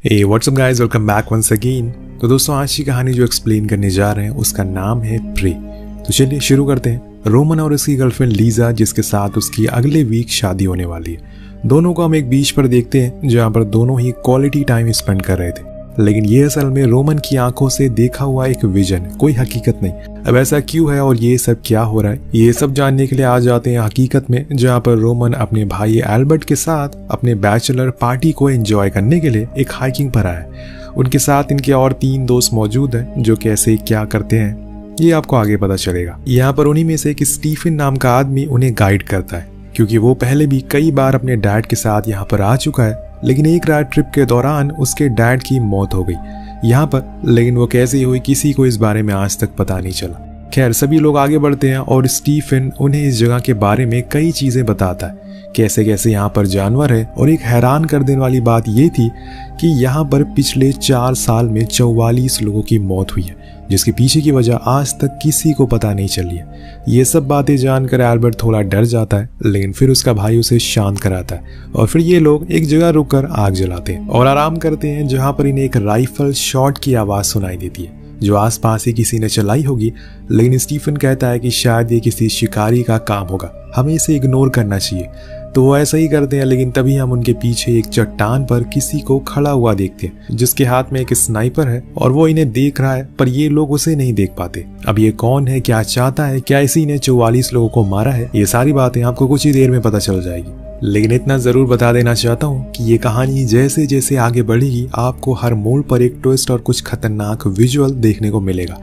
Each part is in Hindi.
हे what's up guys, welcome back once again. तो दोस्तों, आज की कहानी जो एक्सप्लेन करने जा रहे हैं उसका नाम है प्रे। तो चलिए शुरू करते हैं। रोमन और उसकी गर्लफ्रेंड लीजा, जिसके साथ उसकी अगले वीक शादी होने वाली है, दोनों को हम एक बीच पर देखते हैं जहाँ पर दोनों ही क्वालिटी टाइम स्पेंड कर रहे थे। लेकिन ये असल में रोमन की आंखों से देखा हुआ एक विजन है, कोई हकीकत नहीं। अब ऐसा क्यों है और ये सब क्या हो रहा है, ये सब जानने के लिए आ जाते हैं हकीकत में, जहाँ पर रोमन अपने भाई एल्बर्ट के साथ अपने बैचलर पार्टी को एंजॉय करने के लिए एक हाइकिंग पर आया है। उनके साथ इनके और 3 दोस्त मौजूद हैं जो कैसे क्या करते हैं ये आपको आगे पता चलेगा। यहाँ पर उन्हीं में से एक स्टीफन नाम का आदमी उन्हें गाइड करता है, क्योंकि वो पहले भी कई बार अपने डैड के साथ यहाँ पर आ चुका है। लेकिन एक रात ट्रिप के दौरान उसके डैड की मौत हो गई यहाँ पर, लेकिन वो कैसे हुई किसी को इस बारे में आज तक पता नहीं चला। खैर, सभी लोग आगे बढ़ते हैं और स्टीफन उन्हें इस जगह के बारे में कई चीजें बताता है, कैसे कैसे यहाँ पर जानवर है। और एक हैरान कर देने वाली बात ये थी कि यहाँ पर पिछले 4 साल में 44 लोगों की मौत हुई है, जिसके पीछे की वजह आज तक किसी को पता नहीं चली है। ये सब बातें जानकर एल्बर्ट थोड़ा डर जाता है, लेकिन फिर उसका भाई उसे शांत कराता है और फिर ये लोग एक जगह रुककर आग जलाते हैं और आराम करते हैं, जहाँ पर इन्हें एक राइफल शॉट की आवाज सुनाई देती है जो आसपास ही किसी ने चलाई होगी। लेकिन स्टीफन कहता है कि शायद ये किसी शिकारी का काम होगा, हमें इसे इग्नोर करना चाहिए। तो वो ऐसा ही करते हैं, लेकिन तभी हम उनके पीछे एक चट्टान पर किसी को खड़ा हुआ देखते हैं, जिसके हाथ में एक स्नाइपर है और वो इन्हें देख रहा है, पर ये लोग उसे नहीं देख पाते। अब ये कौन है, क्या चाहता है, क्या इसी ने 44 लोगों को मारा है, ये सारी बातें आपको कुछ ही देर में पता चल जाएगी। लेकिन इतना जरूर बता देना चाहता हूँ कि ये कहानी जैसे जैसे आगे बढ़ेगी आपको हर मोड़ पर एक ट्विस्ट और कुछ खतरनाक विजुअल देखने को मिलेगा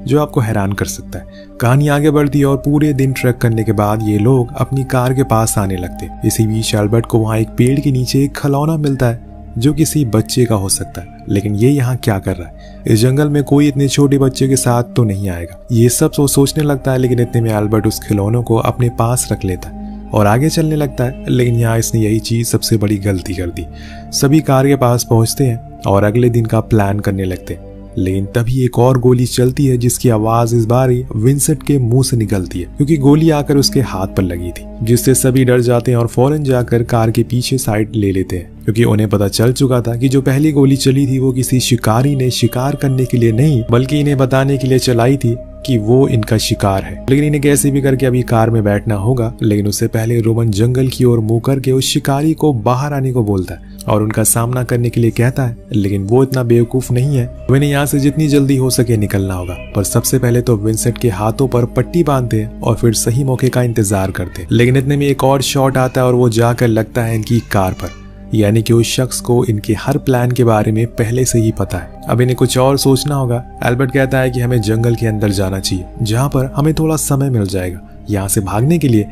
जो आपको हैरान कर सकता है। कहानी आगे बढ़ती है और पूरे दिन ट्रैक करने के बाद ये लोग अपनी कार के पास आने लगते। इसी बीच एल्बर्ट को वहाँ एक पेड़ के नीचे एक खिलौना मिलता है जो किसी बच्चे का हो सकता है। लेकिन ये यहाँ क्या कर रहा है, इस जंगल में कोई इतने छोटे बच्चे के साथ तो नहीं आएगा, ये सब सोचने लगता है। लेकिन इतने में एल्बर्ट उस खिलौनों को अपने पास रख लेता है और आगे चलने लगता है। लेकिन यहाँ इसने यही चीज सबसे बड़ी गलती कर दी। सभी कार के पास पहुंचते हैं और अगले दिन का प्लान करने लगते हैं। लेकिन तभी एक और गोली चलती है जिसकी आवाज इस बार विंसेंट के मुंह से निकलती है, क्योंकि गोली आकर उसके हाथ पर लगी थी, जिससे सभी डर जाते हैं और फौरन जाकर कार के पीछे साइड ले लेते हैं, क्योंकि उन्हें पता चल चुका था कि जो पहली गोली चली थी वो किसी शिकारी ने शिकार करने के लिए नहीं बल्कि इन्हें बताने के लिए चलाई थी कि वो इनका शिकार है। लेकिन इन्हें कैसे भी करके अभी कार में बैठना होगा। लेकिन उससे पहले रोमन जंगल की ओर मुंह करके उस शिकारी को बाहर आने को बोलता है और उनका सामना करने के लिए कहता है। लेकिन वो इतना बेवकूफ नहीं है, उन्हें यहाँ से जितनी जल्दी हो सके निकलना होगा। पर सबसे पहले तो विंसेंट के हाथों पर पट्टी बांधते हैं और फिर सही मौके का इंतजार करते हैं। लेकिन इतने में एक और शॉट आता है और वो जाकर लगता है इनकी कार पर, यानी कि उस शख्स को इनके हर प्लान के बारे में पहले से ही पता है। अब इन्हें कुछ और सोचना होगा। एल्बर्ट कहता है कि हमें जंगल के अंदर जाना चाहिए, जहाँ पर हमें थोड़ा समय मिल जाएगा यहाँ से भागने के लिए।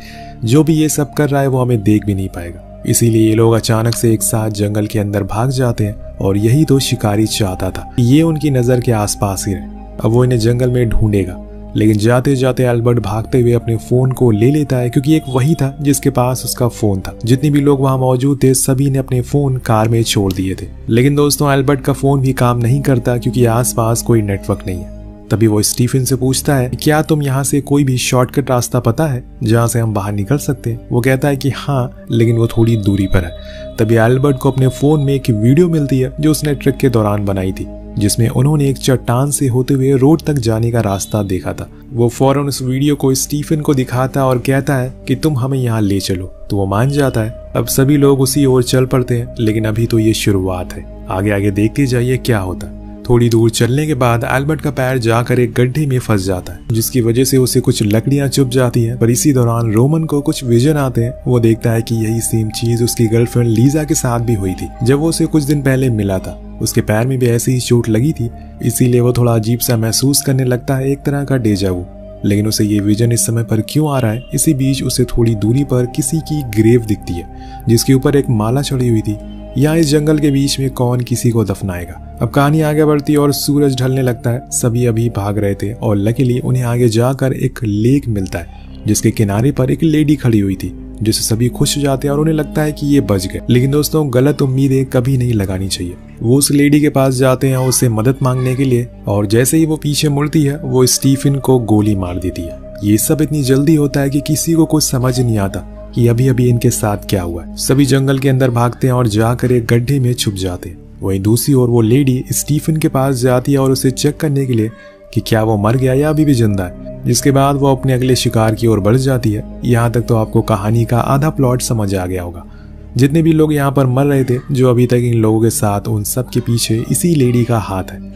जो भी ये सब कर रहा है वो हमें देख भी नहीं पाएगा। इसीलिए ये लोग अचानक से एक साथ जंगल के अंदर भाग जाते हैं और यही तो शिकारी चाहता था, ये उनकी नजर के आसपास ही रहे। अब वो इन्हें जंगल में ढूंढेगा। लेकिन जाते जाते एल्बर्ट भागते हुए अपने फोन को ले लेता है, क्योंकि एक वही था जिसके पास उसका फोन था। जितने भी लोग वहां मौजूद थे सभी ने अपने फोन कार में छोड़ दिए थे। लेकिन दोस्तों, एल्बर्ट का फोन भी काम नहीं करता, क्योंकि आसपास कोई नेटवर्क नहीं है। तभी वो स्टीफन से पूछता है, क्या तुम यहाँ से कोई भी शॉर्टकट रास्ता पता है जहाँ से हम बाहर निकल सकते हैं? वो कहता है कि हाँ, लेकिन वो थोड़ी दूरी पर है। तभी एल्बर्ट को अपने फोन में एक वीडियो मिलती है जो उसने ट्रिप के दौरान बनाई थी, जिसमें उन्होंने एक चट्टान से होते हुए रोड तक जाने का रास्ता देखा था। वो फौरन उस वीडियो को स्टीफन को दिखाता और कहता है कि तुम हमें यहाँ ले चलो, तो वो मान जाता है। अब सभी लोग उसी ओर चल पड़ते हैं। लेकिन अभी तो ये शुरुआत है, आगे आगे देखते जाइए क्या होता है। थोड़ी दूर चलने के बाद एल्बर्ट का पैर जाकर एक गड्ढे में फंस जाता है, जिसकी वजह से उसे कुछ लकड़ियां चुभ जाती हैं। पर इसी दौरान रोमन को कुछ विजन आते हैं। वो देखता है कि यही सेम चीज उसकी गर्लफ्रेंड लीजा के साथ भी हुई थी जब वो उसे कुछ दिन पहले मिला था। उसके पैर में भी ऐसी ही चोट लगी थी, इसीलिए वो थोड़ा अजीब सा महसूस करने लगता है, एक तरह का डेजावू। लेकिन उसे ये विजन इस समय पर क्यों आ रहा है? इसी बीच उसे थोड़ी दूरी पर किसी की ग्रेव दिखती है, जिसके ऊपर एक माला चढ़ी हुई थी। यहाँ इस जंगल के बीच में कौन किसी को दफनाएगा? अब कहानी आगे बढ़ती और सूरज ढलने लगता है। सभी अभी भाग रहे थे और लकीली उन्हें आगे जाकर एक लेक मिलता है, जिसके किनारे पर एक लेडी खड़ी हुई थी, जिससे सभी खुश हो जाते हैं और उन्हें लगता है कि ये बच गए। लेकिन दोस्तों, गलत उम्मीदें कभी नहीं लगानी चाहिए। वो उस लेडी के पास जाते हैं उससे मदद मांगने के लिए, और जैसे ही वो पीछे मुड़ती है वो स्टीफन को गोली मार देती है। ये सब इतनी जल्दी होता है कि किसी को कुछ समझ नहीं आता कि अभी अभी इनके साथ क्या हुआ है। सभी जंगल के अंदर भागते हैं और जाकर एक गड्ढे में छुप जाते हैं। वहीं दूसरी ओर वो लेडी स्टीफन के पास जाती है और उसे चेक करने के लिए कि क्या वो मर गया या अभी भी जिंदा है, जिसके बाद वो अपने अगले शिकार की ओर बढ़ जाती है। यहाँ तक तो आपको कहानी का आधा प्लॉट समझ आ गया होगा। जितने भी लोग यहाँ पर मर रहे थे, जो अभी तक इन लोगों के साथ, उन सब के पीछे इसी लेडी का हाथ है।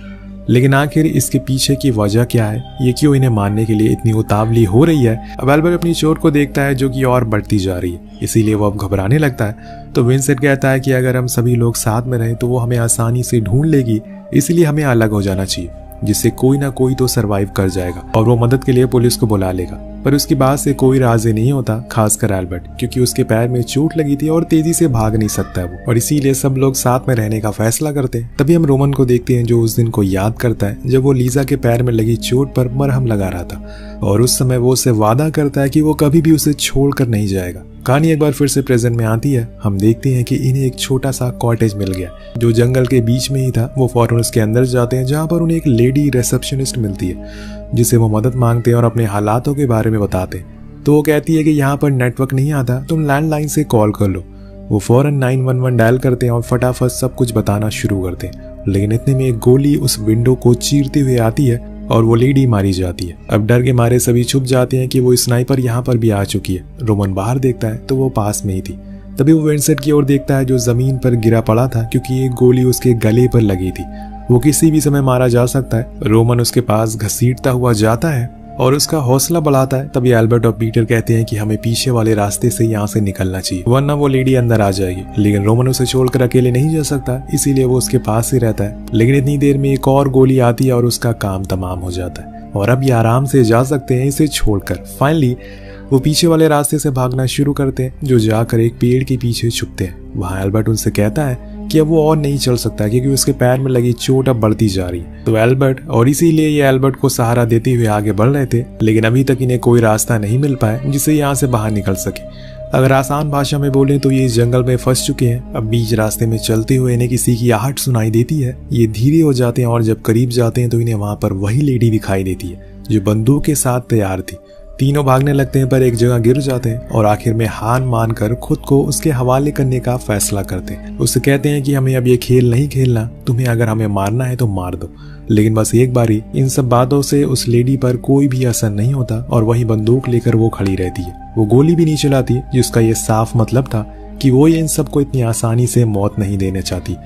लेकिन आखिर इसके पीछे की वजह क्या है, ये क्यों इन्हें मारने के लिए इतनी उतावली हो रही है। अब एल्बर्ट अपनी चोट को देखता है जो कि और बढ़ती जा रही है, इसीलिए वो अब घबराने लगता है। तो विंसेंट कहता है कि अगर हम सभी लोग साथ में रहें तो वो हमें आसानी से ढूंढ लेगी, इसलिए हमें अलग हो जाना चाहिए, जिससे कोई ना कोई तो सरवाइव कर जाएगा और वो मदद के लिए पुलिस को बुला लेगा। पर उसकी बात से कोई राजी नहीं होता, खासकर एल्बर्ट, क्योंकि उसके पैर में चोट लगी थी और तेजी से भाग नहीं सकता है वो, और इसीलिए सब लोग साथ में रहने का फैसला करते हैं। तभी हम रोमन को देखते हैं जो उस दिन को याद करता है जब वो लीजा के पैर में लगी चोट पर मरहम लगा रहा था, और उस समय वो उससे वादा करता है कि वो कभी भी उसे छोड़कर नहीं जाएगा। कहानी एक बार फिर से प्रेजेंट में आती है। हम देखते हैं कि इन्हें एक छोटा सा कॉटेज मिल गया जो जंगल के बीच में ही था। वो फौरन उसके अंदर जाते हैं, जहाँ पर उन्हें एक लेडी रिसेप्शनिस्ट मिलती है, जिसे वो मदद मांगते हैं और अपने हालातों के बारे में बताते हैं। तो वो कहती है कि यहाँ पर नेटवर्क नहीं आता, तुम लैंडलाइन से कॉल कर लो। वो फौरन 911 डायल करते हैं और फटाफट सब कुछ बताना शुरू करते हैं। लेकिन इतने में एक गोली उस विंडो को चीरते हुए आती है और वो लेडी मारी जाती है। अब डर के मारे सभी छुप जाते हैं कि वो स्नाइपर यहाँ पर भी आ चुकी है। रोमन बाहर देखता है तो वो पास में ही थी। तभी वो विंसेंट की ओर देखता है जो जमीन पर गिरा पड़ा था, क्योंकि एक गोली उसके गले पर लगी थी। वो किसी भी समय मारा जा सकता है। रोमन उसके पास घसीटता हुआ जाता है और उसका हौसला बढ़ाता है। तभी एल्बर्ट और पीटर कहते हैं कि हमें पीछे वाले रास्ते से यहाँ से निकलना चाहिए, वरना वो लेडी अंदर आ जाएगी। लेकिन रोमन उसे छोड़कर अकेले नहीं जा सकता, इसीलिए वो उसके पास ही रहता है। लेकिन इतनी देर में एक और गोली आती है और उसका काम तमाम हो जाता है और अब ये आराम से जा सकते हैं इसे छोड़कर। फाइनली वो पीछे वाले रास्ते से भागना शुरू करते हैं, जो जाकर एक पेड़ के पीछे छुपते हैं। वहाँ एल्बर्ट उनसे कहता है कि अब वो और नहीं चल सकता, क्योंकि उसके पैर में लगी चोट अब बढ़ती जा रही है। तो एल्बर्ट, और इसीलिए ये एल्बर्ट को सहारा देते हुए आगे बढ़ रहे थे। लेकिन अभी तक इन्हें कोई रास्ता नहीं मिल पाया जिससे यहाँ से बाहर निकल सके। अगर आसान भाषा में बोले तो ये इस जंगल में फंस चुके हैं। अब बीच रास्ते में चलते हुए इन्हें किसी की आहट सुनाई देती है। ये धीरे हो जाते हैं और जब करीब जाते हैं तो इन्हें वहां पर वही लेडी दिखाई देती है जो बंदूक के साथ तैयार थी। तीनों भागने लगते हैं पर एक जगह गिर जाते हैं और आखिर में हार मानकर खुद को उसके हवाले करने का फैसला करते हैं। उससे कहते हैं कि हमें अब ये खेल नहीं खेलना, तुम्हें अगर हमें मारना है तो मार दो, लेकिन बस एक बारी। इन सब बातों से उस लेडी पर कोई भी असर नहीं होता और वही बंदूक लेकर वो खड़ी रहती है। वो गोली भी नहीं चलाती, जिसका ये साफ मतलब था कि वो इन सबको इतनी आसानी से मौत नहीं देना चाहती।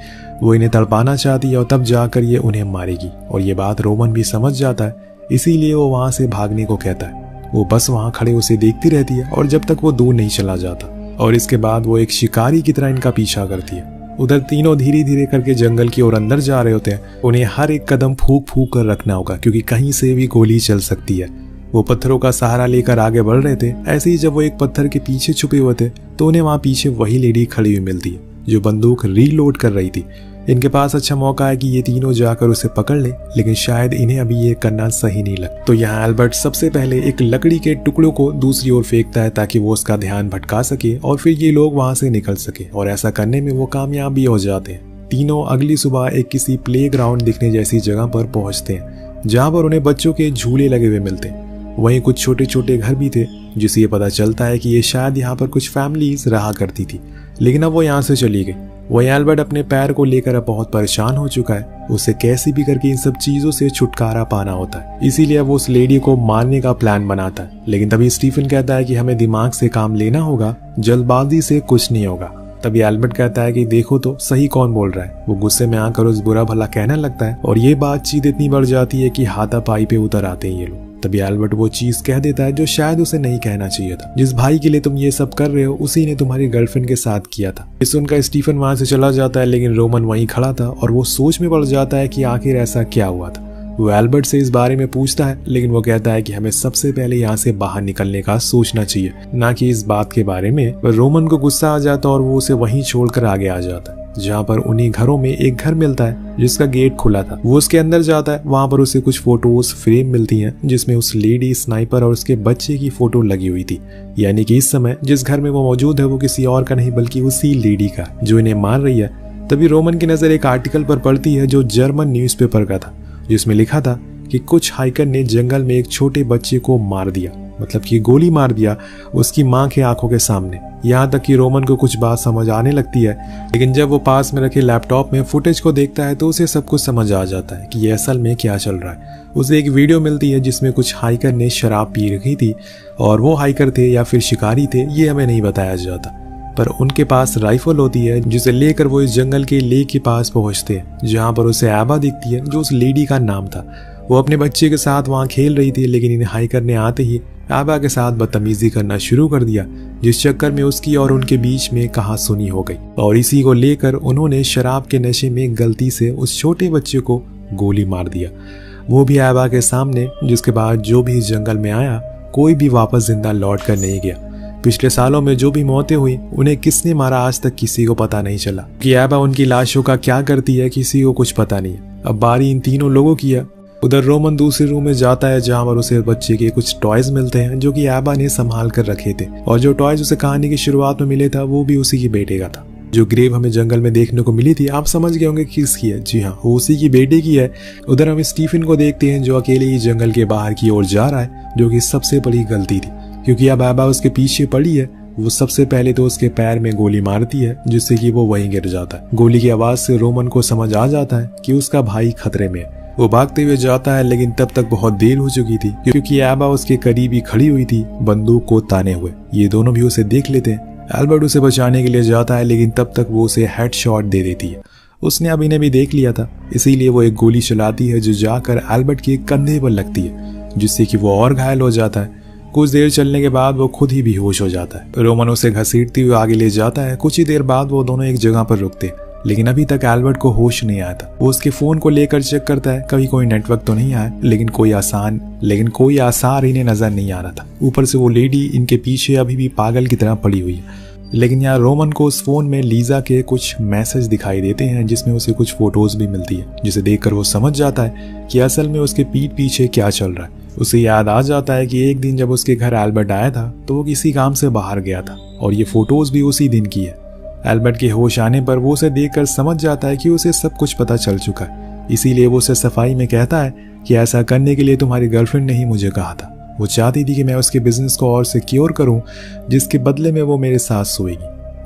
वो इन्हें तड़पाना चाहती है और तब जाकर ये उन्हें मारेगी। और ये बात रोमन भी समझ जाता है, इसीलिए वो वहां से भागने को कहता है। वो बस वहां खड़े उसे देखती रहती है और जब तक वो दूर नहीं चला जाता, और इसके बाद वो एक शिकारी की तरह इनका पीछा करती है। उधर तीनों धीरे धीरे करके जंगल की ओर अंदर जा रहे होते हैं। उन्हें हर एक कदम फूंक फूंक कर रखना होगा, क्योंकि कहीं से भी गोली चल सकती है। वो पत्थरों का सहारा लेकर आगे बढ़ रहे थे। ऐसे ही जब वो एक पत्थर के पीछे छुपे हुए थे तो उन्हें वहां पीछे वही लेडी खड़ी हुई मिलती है जो बंदूक रीलोड कर रही थी। इनके पास अच्छा मौका है कि ये तीनों जाकर उसे पकड़ ले, लेकिन शायद इन्हें अभी ये करना सही नहीं लगता। तो यहाँ एल्बर्ट सबसे पहले एक लकड़ी के टुकड़ों को दूसरी ओर फेंकता है ताकि वो उसका ध्यान भटका सके और फिर ये लोग वहां से निकल सके, और ऐसा करने में वो कामयाब भी हो जाते हैं। तीनों अगली सुबह एक किसी प्लेग्राउंड दिखने जैसी जगह पर पहुंचते हैं, जहाँ पर उन्हें बच्चों के झूले लगे हुए मिलते हैं। वहीं कुछ छोटे छोटे घर भी थे, जिससे ये पता चलता है कि ये शायद यहाँ पर कुछ फैमिलीज रहा करती थी, लेकिन अब वो यहाँ से चली गई। वही एल्बर्ट अपने पैर को लेकर अब बहुत परेशान हो चुका है। उसे कैसे भी करके इन सब चीजों से छुटकारा पाना होता है, इसीलिए वो उस लेडी को मारने का प्लान बनाता है। लेकिन तभी स्टीफन कहता है कि हमें दिमाग से काम लेना होगा, जल्दबाजी से कुछ नहीं होगा। तभी एल्बर्ट कहता है कि देखो तो सही कौन बोल रहा है। वो गुस्से में आकर उस बुरा भला कहने लगता है और ये बातचीत इतनी बढ़ जाती है कि हाथापाई पे उतर आते हैं ये लोग। तभी एल्बर्ट वो चीज कह देता है जो शायद उसे नहीं कहना चाहिए था। जिस भाई के लिए तुम ये सब कर रहे हो उसी ने तुम्हारी गर्लफ्रेंड के साथ किया था। ये सुनकर स्टीफन वहां से चला जाता है, लेकिन रोमन वहीं खड़ा था और वो सोच में पड़ जाता है कि आखिर ऐसा क्या हुआ था। वो एल्बर्ट से इस बारे में पूछता है, लेकिन वो कहता है कि हमें सबसे पहले यहाँ से बाहर निकलने का सोचना चाहिए, ना कि इस बात के बारे में। रोमन को गुस्सा आ जाता है और वो उसे वहीं छोड़कर आगे आ जाता है, जहाँ पर उन्हीं घरों में एक घर मिलता है जिसका गेट खुला था। वो उसके अंदर जाता है। वहां पर उसे कुछ फोटोज फ्रेम मिलती हैं, जिसमें उस लेडी स्नाइपर और उसके बच्चे की फोटो लगी हुई थी। यानी कि इस समय जिस घर में वो मौजूद है वो किसी और का नहीं बल्कि उसी लेडी का जो इन्हें मार रही है। तभी रोमन की नजर एक आर्टिकल पर पड़ती है जो जर्मन न्यूज़पेपर का था, जिसमें लिखा था कि कुछ हाइकर ने जंगल में एक छोटे बच्चे को मार दिया। मतलब कि गोली मार दिया उसकी माँ के आंखों के सामने। यहाँ तक कि रोमन को कुछ बात समझ आने लगती है, लेकिन जब वो पास में रखे लैपटॉप में फुटेज को देखता है तो उसे सब कुछ समझ आ जाता है कि ये असल में क्या चल रहा है। उसे एक वीडियो मिलती है जिसमें कुछ हाइकर ने शराब पी रखी थी, और वो हाइकर थे या फिर शिकारी थे ये हमें नहीं बताया जाता, पर उनके पास राइफल होती है जिसे लेकर वो इस जंगल के लेक के पास पहुंचते हैं, जहाँ पर उसे एबा दिखती है जो उस लेडी का नाम था। वो अपने बच्चे के साथ वहाँ खेल रही थी, लेकिन इन हाइकर ने आते ही एबा के साथ बदतमीजी करना शुरू कर दिया, जिस चक्कर में उसकी और उनके बीच में कहासुनी हो गई, और इसी को लेकर उन्होंने शराब के नशे में गलती से उस छोटे बच्चे को गोली मार दिया, वो भी एबा के सामने। जिसके बाद जो भी इस जंगल में आया कोई भी वापस जिंदा लौट कर नहीं गया। पिछले सालों में जो भी मौतें हुई उन्हें किसने मारा आज तक किसी को पता नहीं चला कि एबा उनकी लाशों का क्या करती है, किसी को कुछ पता नहीं है। अब बारी इन तीनों लोगों की है। उधर रोमन दूसरे रूम में जाता है जहां पर उसे बच्चे के कुछ टॉयज मिलते हैं जो कि एबा ने संभाल कर रखे थे, और जो टॉयज उसे कहानी की शुरुआत में मिले था वो भी उसी के बेटे का था। जो ग्रेव हमें जंगल में देखने को मिली थी आप समझ गए होंगे किसकी है। जी हाँ, वो उसी की बेटे की है। उधर हम स्टीफन को देखते हैं जो अकेले ही जंगल के बाहर की ओर जा रहा है, जो कि सबसे बड़ी गलती थी, क्योंकि अब एबा उसके पीछे पड़ी है। वो सबसे पहले तो उसके पैर में गोली मारती है जिससे कि वो वहीं गिर जाता है। गोली की आवाज से रोमन को समझ आ जाता है कि उसका भाई खतरे में है। वो भागते हुए जाता है, लेकिन तब तक बहुत देर हो चुकी थी, क्योंकि एबा उसके करीब ही खड़ी हुई थी बंदूक को ताने हुए। ये दोनों भी उसे देख लेते हैं। एल्बर्ट उसे बचाने के लिए जाता है, लेकिन तब तक वो उसे हेडशॉट दे देती है। उसने अब इन्हें भी देख लिया था, इसीलिए वो एक गोली चलाती है जो जाकर एल्बर्ट के कंधे पर लगती है, जिससे कि वो और घायल हो जाता है। कुछ देर चलने के बाद वो खुद ही बेहोश हो जाता है। रोमन उसे घसीटते हुए आगे ले जाता है। कुछ ही देर बाद वो दोनों एक जगह पर रुकते, लेकिन अभी तक एल्बर्ट को होश नहीं आया था। वो उसके फोन को लेकर चेक करता है, कभी कोई नेटवर्क तो नहीं आया, लेकिन कोई आसार इन्हें नजर नहीं आ रहा था। ऊपर से वो लेडी इनके पीछे अभी भी पागल की तरह पड़ी हुई है। लेकिन यहाँ रोमन को उस फोन में लीजा के कुछ मैसेज दिखाई देते हैं, जिसमें उसे कुछ फोटोज भी मिलती है, जिसे देखकर वो समझ जाता है कि असल में उसके पीठ पीछे क्या चल रहा है। उसे याद आ जाता है कि एक दिन जब उसके घर एल्बर्ट आया था तो वो किसी काम से बाहर गया था, और ये फोटोज भी उसी दिन की है। एल्बर्ट के होश आने पर वो उसे देखकर समझ जाता है कि उसे सब कुछ पता चल चुका है, इसीलिए वो उसे सफाई में कहता है कि ऐसा करने के लिए तुम्हारी गर्लफ्रेंड ने ही मुझे कहा था। वो चाहती थी कि मैं उसके बिजनेस को और सिक्योर करूं, जिसके बदले में वो मेरे साथ सोएगी,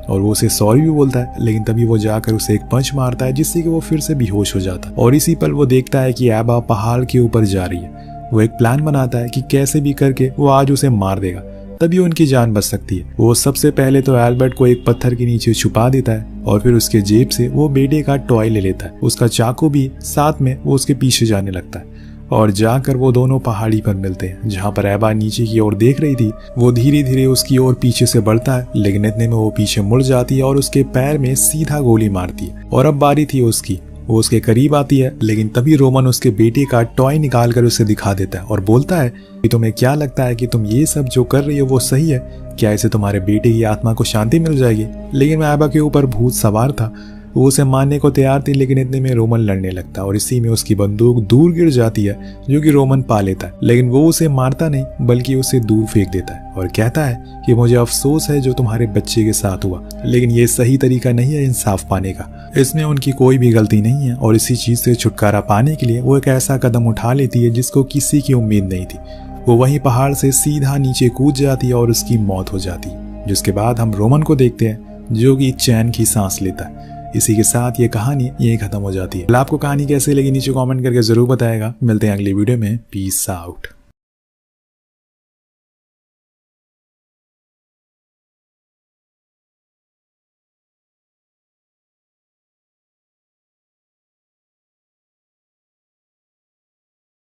और वो उसे सॉरी भी बोलता है। लेकिन तभी वो जाकर उसे एक पंच मारता है, जिससे कि वो फिर से बेहोश हो जाता है। और इसी पल वो देखता है कि एबा पहाड़ के ऊपर जा रही है। वो एक प्लान बनाता है कि कैसे भी करके वो आज उसे मार देगा, तभी उनकी जान बच सकती है। वो सबसे पहले तो एल्बर्ट को एक पत्थर के नीचे छुपा देता है, और फिर उसके जेब से वो बेटे का टॉय ले लेता है, उसका चाकू भी साथ में। वो उसके पीछे जाने लगता है, और जाकर वो दोनों पहाड़ी पर मिलते हैं, जहाँ पर एबा नीचे की ओर देख रही थी। वो धीरे धीरे उसकी ओर पीछे से बढ़ता है, लेकिन इतने में वो पीछे मुड़ जाती है और उसके पैर में सीधा गोली मारती है। और अब बारी थी उसकी। वो उसके करीब आती है, लेकिन तभी रोमन उसके बेटे का टॉय निकाल कर उसे दिखा देता है और बोलता है कि तुम्हें क्या लगता है कि तुम ये सब जो कर रही हो वो सही है? क्या इससे तुम्हारे बेटे की आत्मा को शांति मिल जाएगी? लेकिन एबा के ऊपर भूत सवार था। वो उसे मानने को तैयार थी, लेकिन इतने में रोमन लड़ने लगता है, और इसी में उसकी बंदूक दूर गिर जाती है, जो कि रोमन पा लेता है। लेकिन वो उसे मारता नहीं, बल्कि उसे दूर फेंक देता है और कहता है कि मुझे अफसोस है जो तुम्हारे बच्चे के साथ हुआ, लेकिन ये सही तरीका नहीं है इंसाफ पाने का। इसमें उनकी कोई भी गलती नहीं है, और इसी चीज से छुटकारा पाने के लिए वो एक ऐसा कदम उठा लेती है जिसको किसी की उम्मीद नहीं थी। वो वहीं पहाड़ से सीधा नीचे कूद जाती है और उसकी मौत हो जाती है। जिसके बाद हम रोमन को देखते हैं, जो कि चैन की सांस लेता है। इसी के साथ ये कहानी यही खत्म हो जाती है। आपको कहानी कैसे लगी नीचे कमेंट करके जरूर बताएगा। मिलते हैं अगली वीडियो में। Peace out.